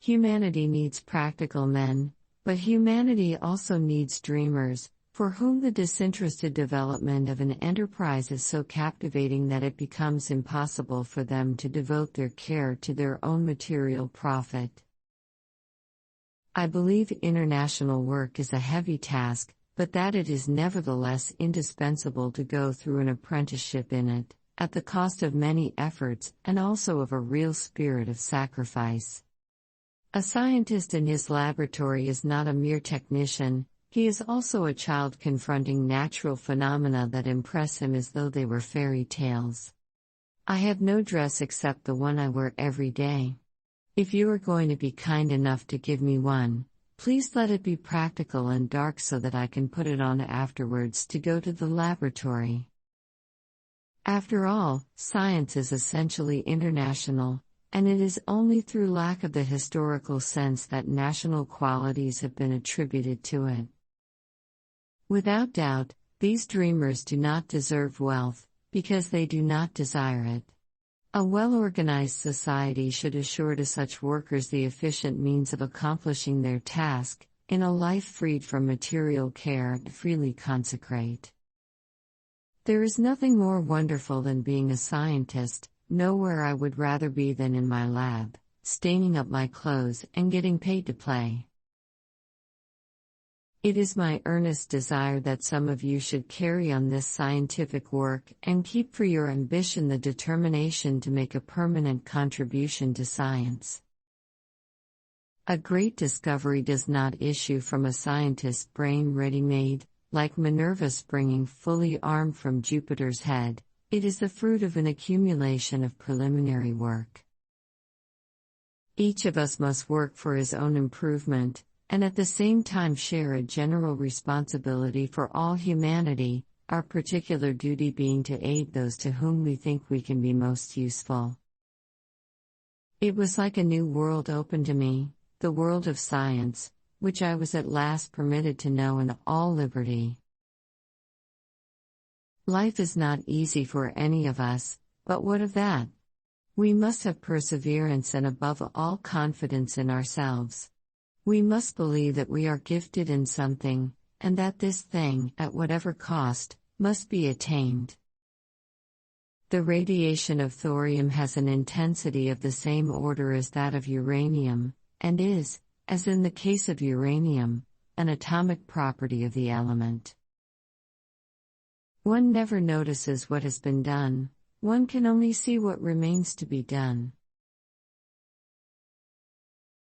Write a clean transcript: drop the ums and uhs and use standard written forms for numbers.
Humanity needs practical men, but humanity also needs dreamers, for whom the disinterested development of an enterprise is so captivating that it becomes impossible for them to devote their care to their own material profit. I believe international work is a heavy task, but that it is nevertheless indispensable to go through an apprenticeship in it, at the cost of many efforts and also of a real spirit of sacrifice. A scientist in his laboratory is not a mere technician, he is also a child confronting natural phenomena that impress him as though they were fairy tales. I have no dress except the one I wear every day. If you are going to be kind enough to give me one, please let it be practical and dark so that I can put it on afterwards to go to the laboratory. After all, science is essentially international, and it is only through lack of the historical sense that national qualities have been attributed to it. Without doubt, these dreamers do not deserve wealth, because they do not desire it. A well-organized society should assure to such workers the efficient means of accomplishing their task, in a life freed from material care and freely consecrate. There is nothing more wonderful than being a scientist, nowhere I would rather be than in my lab, staining up my clothes and getting paid to play. It is my earnest desire that some of you should carry on this scientific work and keep for your ambition the determination to make a permanent contribution to science. A great discovery does not issue from a scientist's brain ready-made, like Minerva springing fully armed from Jupiter's head. It is the fruit of an accumulation of preliminary work. Each of us must work for his own improvement, and at the same time share a general responsibility for all humanity, our particular duty being to aid those to whom we think we can be most useful. It was like a new world opened to me, the world of science, which I was at last permitted to know in all liberty. Life is not easy for any of us, but what of that? We must have perseverance and above all confidence in ourselves. We must believe that we are gifted in something, and that this thing, at whatever cost, must be attained. The radiation of thorium has an intensity of the same order as that of uranium, and is, as in the case of uranium, an atomic property of the element. One never notices what has been done, one can only see what remains to be done.